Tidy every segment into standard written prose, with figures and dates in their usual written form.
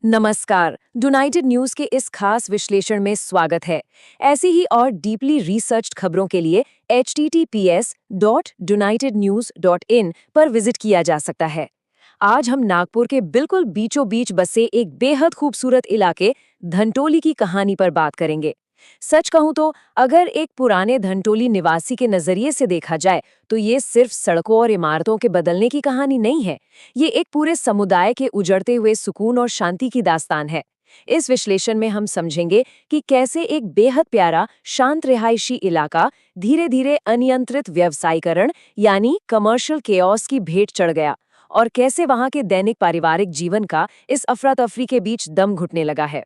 नमस्कार। United news के इस खास विश्लेषण में स्वागत है। ऐसी ही और डीपली रिसर्च्ड खबरों के लिए https.unitednews.in पर विजिट किया जा सकता है। आज हम नागपुर के बिल्कुल बीचों बीच बसे एक बेहद खूबसूरत इलाके धनटोली की कहानी पर बात करेंगे। सच कहूं तो अगर एक पुराने धनटोली निवासी के नजरिए से देखा जाए तो ये सिर्फ सड़कों और इमारतों के बदलने की कहानी नहीं है। ये एक पूरे समुदाय के उजड़ते हुए सुकून और शांति की दास्तान है। इस विश्लेषण में हम समझेंगे कि कैसे एक बेहद प्यारा शांत रिहायशी इलाका धीरे धीरे अनियंत्रित व्यवसायीकरण यानी कमर्शियल केओस की भेंट चढ़ गया और कैसे वहां के दैनिक पारिवारिक जीवन का इस अफरा तफरी के बीच दम घुटने लगा है।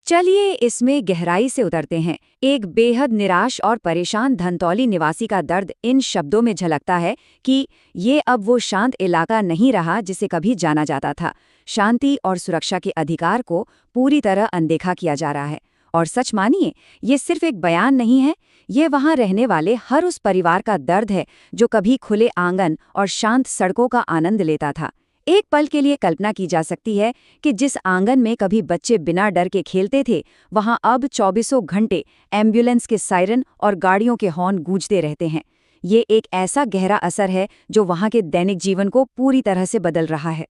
चलिए इसमें गहराई से उतरते हैं। एक बेहद निराश और परेशान धनतौली निवासी का दर्द इन शब्दों में झलकता है कि ये अब वो शांत इलाका नहीं रहा जिसे कभी जाना जाता था। शांति और सुरक्षा के अधिकार को पूरी तरह अनदेखा किया जा रहा है। और सच मानिए, ये सिर्फ एक बयान नहीं है, ये वहाँ रहने वाले हर उस परिवार का दर्द है जो कभी खुले आंगन और शांत सड़कों का आनंद लेता था। एक पल के लिए कल्पना की जा सकती है कि जिस आंगन में कभी बच्चे बिना डर के खेलते थे, वहां अब चौबीसों घंटे एम्बुलेंस के सायरन और गाड़ियों के हॉर्न गूंजते रहते हैं। ये एक ऐसा गहरा असर है जो वहां के दैनिक जीवन को पूरी तरह से बदल रहा है।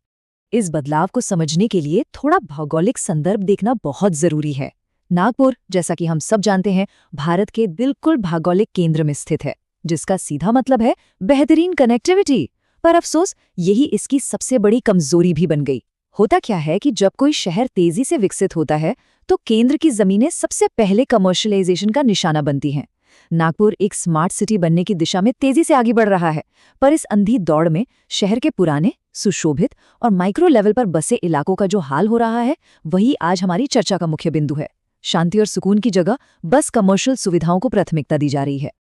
इस बदलाव को समझने के लिए थोड़ा भौगोलिक संदर्भ देखना बहुत जरूरी है। नागपुर, जैसा कि हम सब जानते हैं, भारत के बिल्कुल भौगोलिक केंद्र में स्थित है, जिसका सीधा मतलब है बेहतरीन कनेक्टिविटी। पर अफसोस, यही इसकी सबसे बड़ी कमजोरी भी बन गई। होता क्या है कि जब कोई शहर तेजी से विकसित होता है तो केंद्र की जमीनें सबसे पहले कमर्शियलाइजेशन का निशाना बनती हैं। नागपुर एक स्मार्ट सिटी बनने की दिशा में तेजी से आगे बढ़ रहा है, पर इस अंधी दौड़ में शहर के पुराने, सुशोभित और माइक्रो लेवल पर बसे इलाकों का जो हाल हो रहा है, वही आज हमारी चर्चा का मुख्य बिंदु है। शांति और सुकून की जगह बस कमर्शियल सुविधाओं को प्राथमिकता दी जा रही है।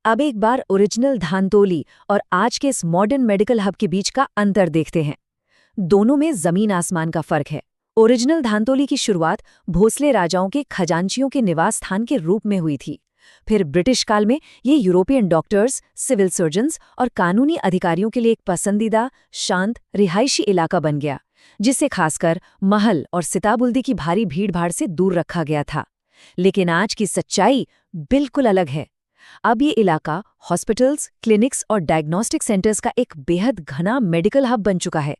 अब एक बार ओरिजिनल धानतोली और आज के इस मॉडर्न मेडिकल हब के बीच का अंतर देखते हैं। दोनों में जमीन आसमान का फर्क है। ओरिजिनल धानतोली की शुरुआत भोसले राजाओं के खजांचियों के निवास स्थान के रूप में हुई थी। फिर ब्रिटिश काल में ये यूरोपियन डॉक्टर्स, सिविल सर्जन्स और कानूनी अधिकारियों के लिए एक पसंदीदा, शांत, रिहायशी इलाका बन गया, जिसे खासकर महल और सिताबुल्दी की भारी भीड़भाड़ से दूर रखा गया था। लेकिन आज की सच्चाई बिल्कुल अलग है। अब ये इलाका हॉस्पिटल्स, क्लिनिक्स और डायग्नोस्टिक सेंटर्स का एक बेहद घना मेडिकल हब बन चुका है।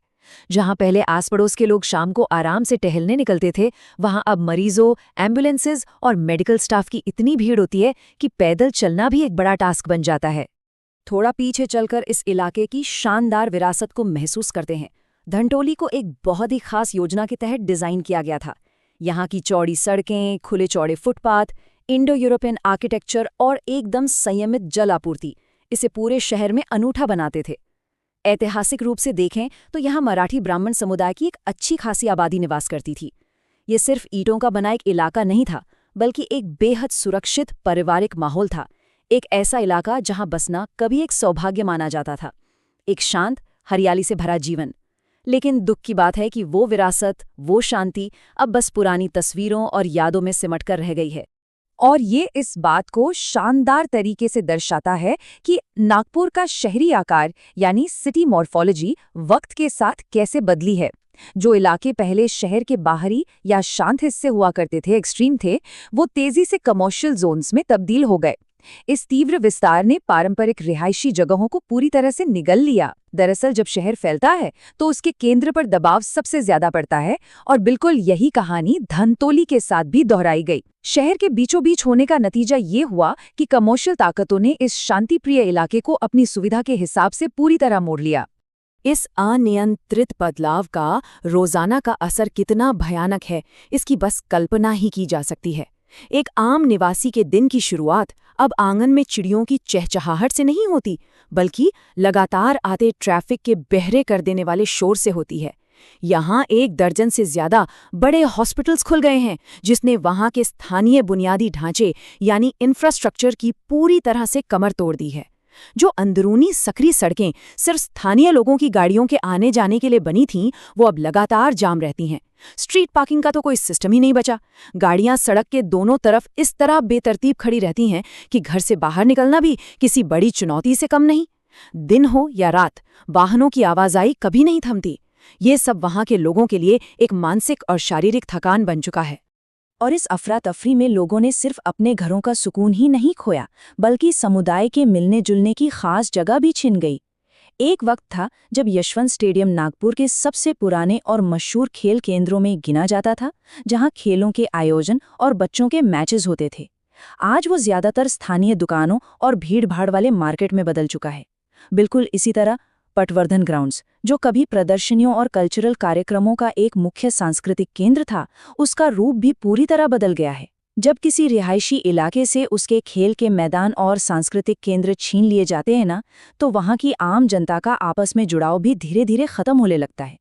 जहां पहले आस पड़ोस के लोग शाम को आराम से टहलने निकलते थे, वहां अब मरीजों, एम्बुलेंसेज और मेडिकल स्टाफ की इतनी भीड़ होती है कि पैदल चलना भी एक बड़ा टास्क बन जाता है। थोड़ा पीछे चलकर इस इलाके की शानदार विरासत को महसूस करते हैं। धनटोली को एक बहुत ही खास योजना के तहत डिजाइन किया गया था। यहाँ की चौड़ी सड़कें, खुले चौड़े फुटपाथ, इंडो यूरोपियन आर्किटेक्चर और एकदम संयमित जल आपूर्ति इसे पूरे शहर में अनूठा बनाते थे। ऐतिहासिक रूप से देखें तो यहाँ मराठी ब्राह्मण समुदाय की एक अच्छी खासी आबादी निवास करती थी। ये सिर्फ ईंटों का बना एक इलाका नहीं था, बल्कि एक बेहद सुरक्षित पारिवारिक माहौल था। एक ऐसा इलाका जहाँ बसना कभी एक सौभाग्य माना जाता था। एक शांत, हरियाली से भरा जीवन। लेकिन दुख की बात है कि वो विरासत, वो शांति अब बस पुरानी तस्वीरों और यादों में सिमटकर रह गई है। और ये इस बात को शानदार तरीके से दर्शाता है कि नागपुर का शहरी आकार यानी सिटी मॉर्फोलॉजी वक्त के साथ कैसे बदली है। जो इलाके पहले शहर के बाहरी या शांत हिस्से हुआ करते थे, एक्सट्रीम थे, वो तेजी से कमर्शियल जोन्स में तब्दील हो गए। इस तीव्र विस्तार ने पारंपरिक रिहायशी जगहों को पूरी तरह से निगल लिया। दरअसल जब शहर फैलता है तो उसके केंद्र पर दबाव सबसे ज्यादा पड़ता है, और बिल्कुल यही कहानी धनतोली के साथ भी दोहराई गई। शहर के बीचों बीच होने का नतीजा ये हुआ कि कमर्शियल ताकतों ने इस शांतिप्रिय इलाके को अपनी सुविधा के हिसाब से पूरी तरह मोड़ लिया। इस अनियंत्रित बदलाव का रोजाना का असर कितना भयानक है, इसकी बस कल्पना ही की जा सकती है। एक आम निवासी के दिन की शुरुआत अब आंगन में चिड़ियों की चहचहाहट से नहीं होती, बल्कि लगातार आते ट्रैफिक के बहरे कर देने वाले शोर से होती है। यहाँ 1 दर्जन से ज्यादा बड़े हॉस्पिटल्स खुल गए हैं, जिसने वहाँ के स्थानीय बुनियादी ढांचे यानी इंफ्रास्ट्रक्चर की पूरी तरह से कमर तोड़ दी है। जो अंदरूनी सकरी सड़कें सिर्फ स्थानीय लोगों की गाड़ियों के आने जाने के लिए बनी थीं, वो अब लगातार जाम रहती हैं। स्ट्रीट पार्किंग का तो कोई सिस्टम ही नहीं बचा। गाड़ियां सड़क के दोनों तरफ इस तरह बेतरतीब खड़ी रहती हैं कि घर से बाहर निकलना भी किसी बड़ी चुनौती से कम नहीं। दिन हो या रात, वाहनों की आवाजाही कभी नहीं थमती। ये सब वहाँ के लोगों के लिए एक मानसिक और शारीरिक थकान बन चुका है। और इस अफरा तफरी में लोगों ने सिर्फ अपने घरों का सुकून ही नहीं खोया, बल्कि समुदाय के मिलने जुलने की खास जगह भी छिन गई। एक वक्त था जब यशवंत स्टेडियम नागपुर के सबसे पुराने और मशहूर खेल केंद्रों में गिना जाता था, जहां खेलों के आयोजन और बच्चों के मैचेस होते थे। आज वो ज्यादातर स्थानीय दुकानों और भीड़-भाड़ वाले मार्केट में बदल चुका है। बिल्कुल इसी तरह पटवर्धन ग्राउंड्स, जो कभी प्रदर्शनियों और कल्चरल कार्यक्रमों का एक मुख्य सांस्कृतिक केंद्र था, उसका रूप भी पूरी तरह बदल गया है। जब किसी रिहायशी इलाके से उसके खेल के मैदान और सांस्कृतिक केंद्र छीन लिए जाते हैं ना, तो वहाँ की आम जनता का आपस में जुड़ाव भी धीरे धीरे खत्म होने लगता है।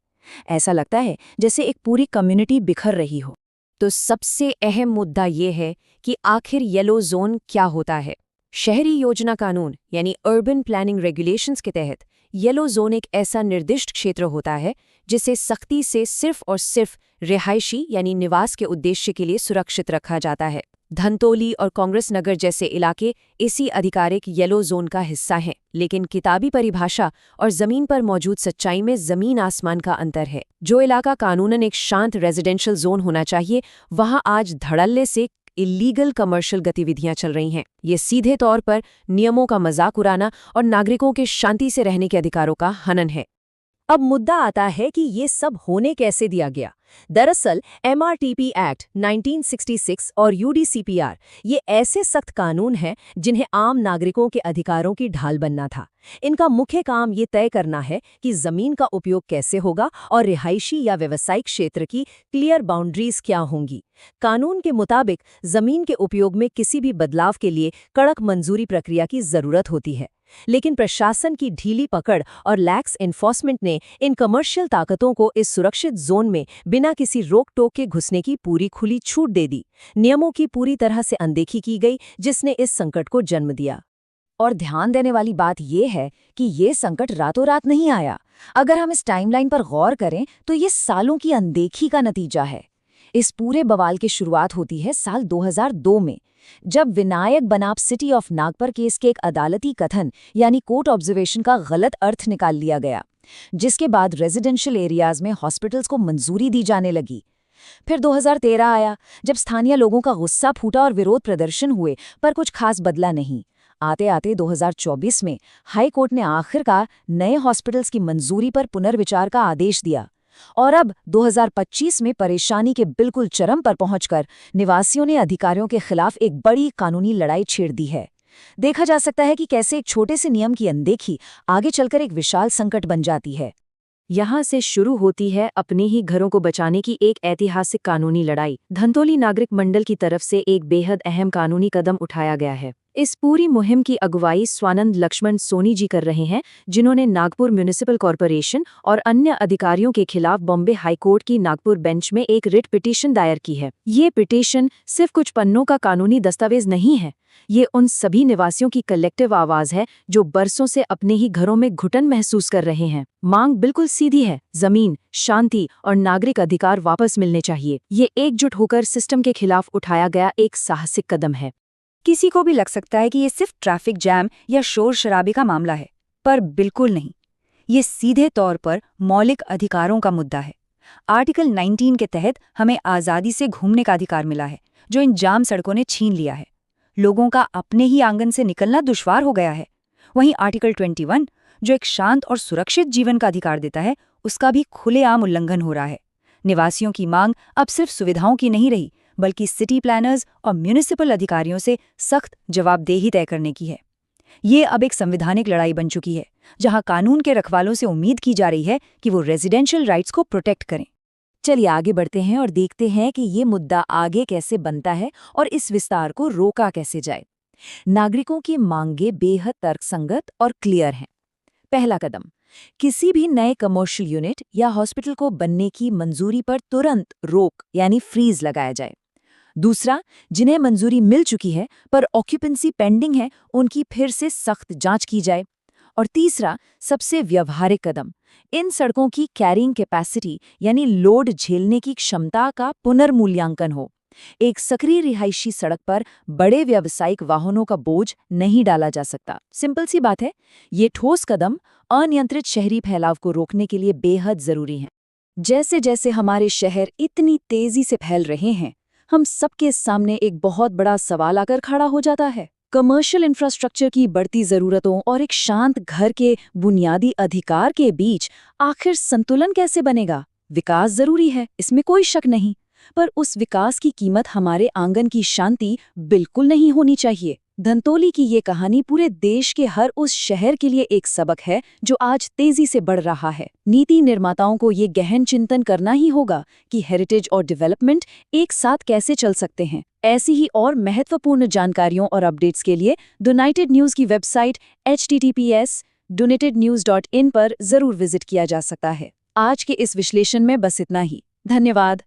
ऐसा लगता है जैसे एक पूरी कम्युनिटी बिखर रही हो। तो सबसे अहम मुद्दा ये है कि आखिर येलो जोन क्या होता है। शहरी योजना कानून यानी अर्बन प्लानिंग रेगुलेशंस के तहत येलो जोन एक ऐसा निर्दिष्ट क्षेत्र होता है जिसे सख्ती से सिर्फ और सिर्फ रिहायशी यानी निवास के उद्देश्य के लिए सुरक्षित रखा जाता है। धनतोली और कांग्रेस नगर जैसे इलाके इसी आधिकारिक येलो जोन का हिस्सा हैं, लेकिन किताबी परिभाषा और जमीन पर मौजूद सच्चाई में जमीन आसमान का अंतर है। जो इलाका कानूनन एक शांत रेजिडेंशियल जोन होना चाहिए, वहां आज धड़ल्ले से इलीगल कमर्शियल गतिविधियां चल रही हैं। ये सीधे तौर पर नियमों का मजाक उड़ाना और नागरिकों के शांति से रहने के अधिकारों का हनन है। अब मुद्दा आता है कि ये सब होने कैसे दिया गया। दरअसल MRTP एक्ट 1966 और UDCPR ये ऐसे सख्त कानून हैं जिन्हें आम नागरिकों के अधिकारों की ढाल बनना था। इनका मुख्य काम ये तय करना है कि जमीन का उपयोग कैसे होगा और रिहायशी या व्यावसायिक क्षेत्र की क्लियर बाउंड्रीज क्या होंगी। कानून के मुताबिक जमीन के उपयोग में किसी भी बदलाव के लिए कड़क मंजूरी प्रक्रिया की जरूरत होती है, लेकिन प्रशासन की ढीली पकड़ और लैक्स एनफोर्समेंट ने इन कमर्शियल ताकतों को इस सुरक्षित जोन में बिना किसी रोक टोक के घुसने की पूरी खुली छूट दे दी। नियमों की पूरी तरह से अनदेखी की गई, जिसने इस संकट को जन्म दिया। और ध्यान देने वाली बात यह है कि ये संकट रातों रात नहीं आया। अगर हम इस टाइमलाइन पर गौर करें तो ये सालों की अनदेखी का नतीजा है। इस पूरे बवाल की शुरुआत होती है साल 2002 में, जब Vinayak Banap city of Nagpur case के एक अदालती कथन यानी कोर्ट ऑब्जर्वेशन का गलत अर्थ निकाल लिया गया, जिसके बाद रेजिडेंशियल एरियाज में हॉस्पिटल्स को मंजूरी दी जाने लगी। फिर 2013 आया, जब स्थानीय लोगों का गुस्सा फूटा और विरोध प्रदर्शन हुए, पर कुछ खास बदला नहीं। आते आते 2024 में हाई कोर्ट ने आखिरकार नए हॉस्पिटल्स की मंजूरी पर पुनर्विचार का आदेश दिया। और अब 2025 में परेशानी के बिल्कुल चरम पर पहुंचकर निवासियों ने अधिकारियों के खिलाफ एक बड़ी कानूनी लड़ाई छेड़ दी है। देखा जा सकता है कि कैसे एक छोटे से नियम की अनदेखी आगे चलकर एक विशाल संकट बन जाती है। यहाँ से शुरू होती है अपने ही घरों को बचाने की एक ऐतिहासिक कानूनी लड़ाई। धनतोली नागरिक मंडल की तरफ से एक बेहद अहम कानूनी कदम उठाया गया है। इस पूरी मुहिम की अगुवाई स्वानंद लक्ष्मण सोनी जी कर रहे हैं, जिन्होंने नागपुर म्युनिसिपल कॉरपोरेशन और अन्य अधिकारियों के खिलाफ बॉम्बे हाईकोर्ट की नागपुर बेंच में एक रिट पिटीशन दायर की है। ये पिटीशन सिर्फ कुछ पन्नों का कानूनी दस्तावेज नहीं है, ये उन सभी निवासियों की कलेक्टिव आवाज है जो बरसों से अपने ही घरों में घुटन महसूस कर रहे हैं। मांग बिल्कुल सीधी है, जमीन, शांति और नागरिक अधिकार वापस मिलने चाहिए। ये एकजुट होकर सिस्टम के खिलाफ उठाया गया एक साहसिक कदम है। किसी को भी लग सकता है कि ये सिर्फ ट्रैफिक जैम या शोर शराबे का मामला है, पर बिल्कुल नहीं। ये सीधे तौर पर मौलिक अधिकारों का मुद्दा है। आर्टिकल 19 के तहत हमें आज़ादी से घूमने का अधिकार मिला है, जो इन जाम सड़कों ने छीन लिया है। लोगों का अपने ही आंगन से निकलना दुश्वार हो गया है। वहीं आर्टिकल 21, जो एक शांत और सुरक्षित जीवन का अधिकार देता है, उसका भी खुलेआम उल्लंघन हो रहा है। निवासियों की मांग अब सिर्फ सुविधाओं की नहीं रही, बल्कि सिटी प्लानर्स और म्युनिसिपल अधिकारियों से सख्त जवाबदेही तय करने की है। ये अब एक संवैधानिक लड़ाई बन चुकी है, जहां कानून के रखवालों से उम्मीद की जा रही है कि वो रेजिडेंशियल राइट्स को प्रोटेक्ट करें। चलिए आगे बढ़ते हैं और देखते हैं कि ये मुद्दा आगे कैसे बनता है और इस विस्तार को रोका कैसे जाए। नागरिकों की मांगें बेहद तर्कसंगत और क्लियर हैं। पहला कदम, किसी भी नए कमर्शियल यूनिट या हॉस्पिटल को बनने की मंजूरी पर तुरंत रोक यानी फ्रीज लगाया जाए। दूसरा, जिन्हें मंजूरी मिल चुकी है पर ऑक्यूपेंसी पेंडिंग है, उनकी फिर से सख्त जांच की जाए। और तीसरा, सबसे व्यवहारिक कदम, इन सड़कों की कैरिंग कैपेसिटी यानी लोड झेलने की क्षमता का पुनर्मूल्यांकन हो। एक सक्रिय रिहायशी सड़क पर बड़े व्यावसायिक वाहनों का बोझ नहीं डाला जा सकता। सिंपल सी बात है, ये ठोस कदम अनियंत्रित शहरी फैलाव को रोकने के लिए बेहद जरूरी है। जैसे जैसे हमारे शहर इतनी तेजी से फैल रहे हैं, हम सबके सामने एक बहुत बड़ा सवाल आकर खड़ा हो जाता है। कमर्शियल इंफ्रास्ट्रक्चर की बढ़ती ज़रूरतों और एक शांत घर के बुनियादी अधिकार के बीच आखिर संतुलन कैसे बनेगा? विकास ज़रूरी है, इसमें कोई शक नहीं, पर उस विकास की कीमत हमारे आंगन की शांति बिल्कुल नहीं होनी चाहिए। धंतोली की ये कहानी पूरे देश के हर उस शहर के लिए एक सबक है जो आज तेजी से बढ़ रहा है। नीति निर्माताओं को ये गहन चिंतन करना ही होगा कि हेरिटेज और डेवलपमेंट एक साथ कैसे चल सकते हैं। ऐसी ही और महत्वपूर्ण जानकारियों और अपडेट्स के लिए यूनाइटेड न्यूज़ की वेबसाइट https://donatednews.in पर जरूर विजिट किया जा सकता है। आज के इस विश्लेषण में बस इतना ही। धन्यवाद।